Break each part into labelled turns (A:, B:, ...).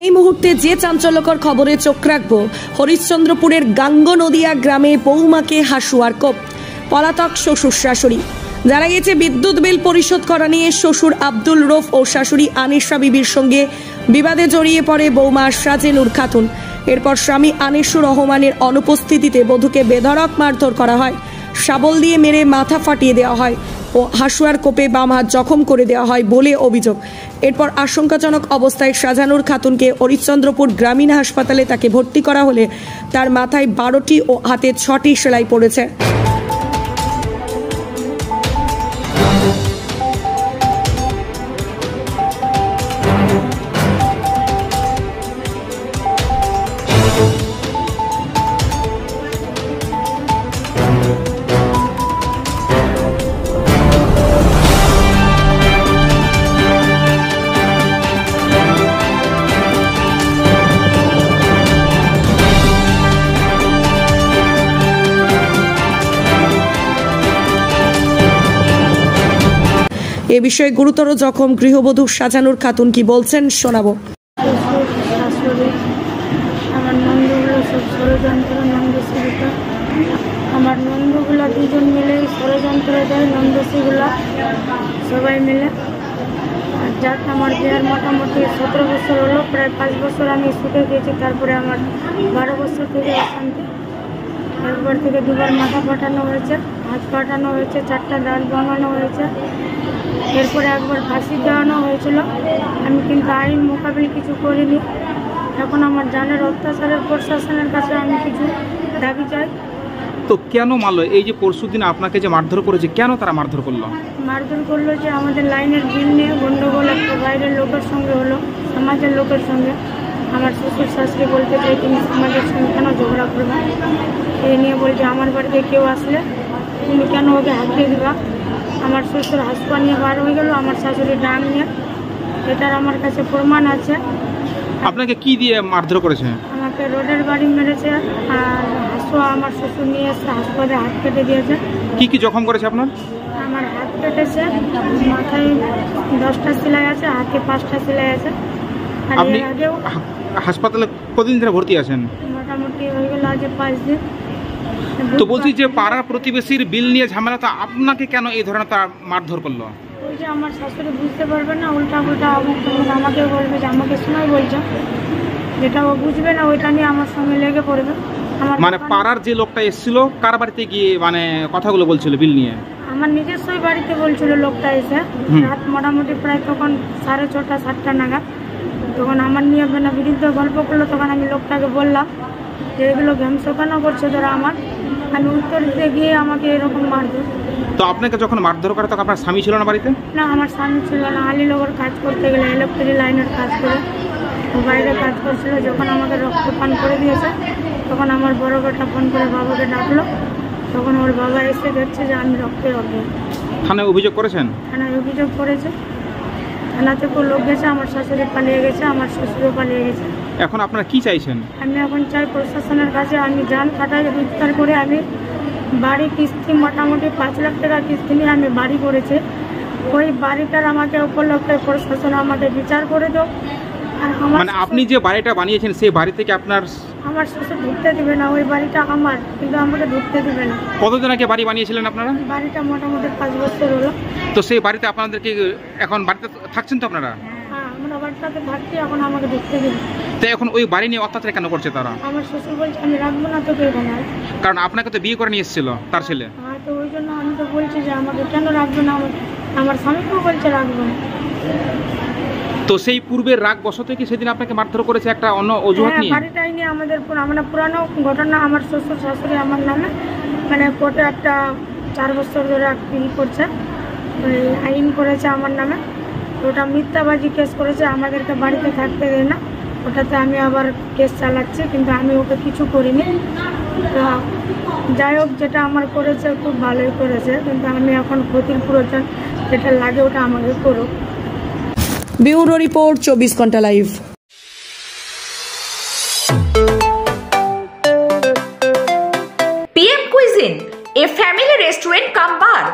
A: এই মুহূর্তে যে চাঞ্চল্যকর খবরে চোখ রাখবো, হরিশ্চন্দ্রপুরের গাঙ্গনদিয়া গ্রামে বৌমাকে হাসুয়ার কোপ, পলাতক শ্বশুর শাশুড়ি। জানা গেছে বিদ্যুৎ বিল পরিশোধ করা নিয়ে শ্বশুর আব্দুল রফ ও শাশুড়ি আনিশা বিবির সঙ্গে বিবাদে জড়িয়ে পড়ে বৌমা সাজেনুর খাতুন। এরপর স্বামী আনিসুর রহমানের অনুপস্থিতিতে বধূকে বেধড়ক মারধর করা হয়, শাবল দিয়ে মেরে মাথা ফাটিয়ে দেওয়া হয় ও হাসুয়ার কোপে বাম হাত জখম করে দেওয়া হয় বলে অভিযোগ। এরপর আশঙ্কাজনক অবস্থায় সাজানুর খাতুনকে হরিশ্চন্দ্রপুর গ্রামীণ হাসপাতালে তাকে ভর্তি করা হলে তার মাথায় 12টি ও হাতে 6টি সেলাই পড়েছে। এ বিষয়ে গুরুতর জখম গৃহবধূ সাজানুর খাতুন কি বলছেন শোনাবো।
B: আমার নন্দগুলো সব ষড়যন্ত্র, আমার নন্দগুলো দুজন মিলে ষড়যন্ত্র দেয়, নন্দসীগুলো সবাই মিলে। আর যাক আমার বিয়ার মোটামুটি 17 বছর হলো, প্রায় 5 বছর আমি সুখে গেছি। তারপরে আমার 12 বছর থেকে অশান্তি। একবার থেকে দুবার মাথা ফাটানো হয়েছে, হাত ফাটানো হয়েছে, 4টা দাঁত ভাঙানো হয়েছে। এরপরে একবার ফাঁসি দেওয়ানো হয়েছিল। আমি কিন্তু আইন মোকাবিল কিছু করিনি। এখন আমার জানের অত্যাচারের প্রশাসনের কাছে আমি কিছু দাবি চাই।
C: তো কেন মারলো? এই যে পরশুদিন আপনাকে যে মারধর করেছে, কেন তারা মারধর করলো?
B: মারধর করলো যে আমাদের লাইনের বিল নিয়ে গন্ডগোল একটা বাইরের লোকের সঙ্গে হলো, সমাজের লোকের সঙ্গে। আমার শ্বশুর শাশুড়ি বলতে চাই তুমি সমাজের সঙ্গে কেন ঝগড়া করবে, এই নিয়ে বলছে আমার বাড়িতে কেউ আসলে তুমি কেন ওকে হাঁকিয়ে দিবা। আমার শ্বশুর হাসপা নিয়ে বার হয়ে গেল, আমার শাশুড়ি ডাং নিয়ে। এটার আমার কাছে প্রমাণ আছে।
C: আপনাকে কি দিয়ে মারধর করেছে?
B: আমাকে রোডের বাড়ি মেরেছে, আর হাসুয়া আমার শ্বশুর নিয়ে এসে হাসপাতালে হাত কেটে দিয়েছে।
C: কি কি জখম করেছে আপনার?
B: আমার হাত কেটেছে, মাথায় 10টা সেলাই আছে, হাতে 5টা সেলাই আছে। আর
C: আপনি
B: এর আগেও
C: হাসপাতালে কতদিন ধরে ভর্তি আছেন?
B: মোটামুটি হয়ে গেল আজ 5 দিন।
C: তো বলছি যে পাড়ার প্রতিবেশীর বিল নিয়ে ঝামেলা, তো আপনাকে কেন এই ধরনের তার মারধর করলো?
B: ওই যে আমার শাশুড়ি বুঝতে পারবে না, উল্টা উল্টা আমাকে বলবে যে আমাকে শোনাই বলছে, যেটা ও বুঝবে না ওইটা নিয়ে আমার সঙ্গে লেগে পড়বে।
C: মানে পাড়ার যে লোকটা এসেছিল কার বাড়িতে গিয়ে মানে কথাগুলো বলছিল বিল নিয়ে?
B: আমার নিজস্বই বাড়িতে বলছিল লোকটা এসে, রাত মোটামুটি প্রায় তখন 6:30 7টা নাগাদ। তখন আমার নিয়ে বিরুদ্ধে গল্প করলো। তখন আমি লোকটাকে বললাম যে এগুলো ঘ্যামসো কেন করছো তোরা আমার, আমি উত্তর দিতে গিয়ে আমাকে এরকম মারধর।
C: তো আপনাকে যখন মারধর করে তখন আপনার স্বামী ছিল না বাড়িতে?
B: না, আমার স্বামী ছিল না। আলীনগর কাজ করতে গেলে ইলেকট্রিক লাইনের কাজ করে বাইরে কাজ করছিল। যখন আমাকে রক্তপান করে দিয়েছে তখন আমার বড় বেটা ফোন করে বাবাকে ডাকলো। তখন ওর বাবা এসে দেখছে যে আমি রক্তে অজ্ঞান।
C: থানায় অভিযোগ করেছেন?
B: থানায় অভিযোগ করেছে, থানা থেকেও লোক গেছে, আমার শাশুড়ি পালিয়ে গেছে, আমার শ্বশুরও পালিয়ে গেছে।
C: এখন আপনারা কি চাইছেন?
B: আমি এখন চাই প্রশাসনের কাছে আমি জান খাটায় রোজগার করে আমি বাড়ি কিস্তি মোটামুটি 5 লাখ টাকা কিস্তি নিয়ে আমি বাড়ি করেছি। ওই বাড়িটার আমাকে উপলক্ষে প্রশাসন আমাকে বিচার করে দাও। আর
C: মানে আপনি যে বাড়িটা বানিয়েছেন সেই বাড়ি থেকে
B: আমার শ্বশুর ঢুকতে দিবে না। ওই বাড়িটা আমার, কিন্তু আমাকে ঢুকতে দিবে না।
C: কতদিন আগে বাড়ি বানিয়েছিলেন আপনারা?
B: বাড়িটা মোটামুটি 5 বছর হলো।
C: তো সেই বাড়িতে আপনাদেরকে এখন বাড়িতে থাকছেন তো আপনারা?
B: হ্যাঁ, আমরা বাড়িটাতে থাকছি, এখন আমাকে ঢুকতে দিবে।
C: তো এখন ওই বাড়ি নিয়ে অত্যাচার কেন করছে তারা?
B: আমার শ্বশুর বলছে আমি রাখবো না তোকে এখানে।
C: কারণ আপনাকে তো বিয়ে করে নিয়ে এসেছিল তার ছেলে।
B: হ্যাঁ, তো ওই জন্য আমি তো বলছি যে আমাকে কেন রাখবে না। আমার স্বামীকেও বলছে রাখবো না।
C: তো সেই পূর্বের রাগ বশত কি সেদিন আপনাকে মারধর করেছে একটা অন্য অজুহাত নিয়ে?
B: বাড়িটাই নিয়ে আমাদের পুরানো ঘটনা। আমার শ্বশুর শাশুড়ি আমার নামে মানে কোর্টে একটা 4 বছর ধরে করছে, আইন করেছে আমার নামে। ওটা মিথ্যাবাজি কেস করেছে, আমাদেরকে বাড়িতে থাকতে দেয় না। ওটাতে আমি আবার কেস চালাচ্ছি, কিন্তু আমি ওকে কিছু করিনি। তো যাই হোক, যেটা আমার করেছে খুব ভালোই করেছে, কিন্তু আমি এখন ক্ষতির পুরোটা যেটা লাগে ওটা আমাকে করুক।
A: ব্যুরো রিপোর্ট 24 ঘন্টা live.
D: PM Cuisine, a family restaurant cum bar.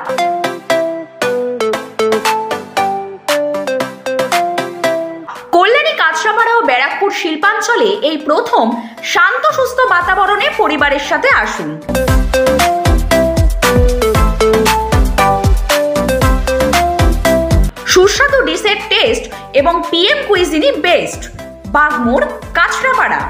D: Kalyani Kanchrapara ও ব্যারাকপুর শিল্পাঞ্চলে এই প্রথম শান্ত সুস্থ বাতাবরণে পরিবারের সাথে আসুন। সুস্বাদু ডিশের টেস্ট এবং পিএম কুইজিনই বেস্ট। বাগমোড়, কাঁচরাপাড়া।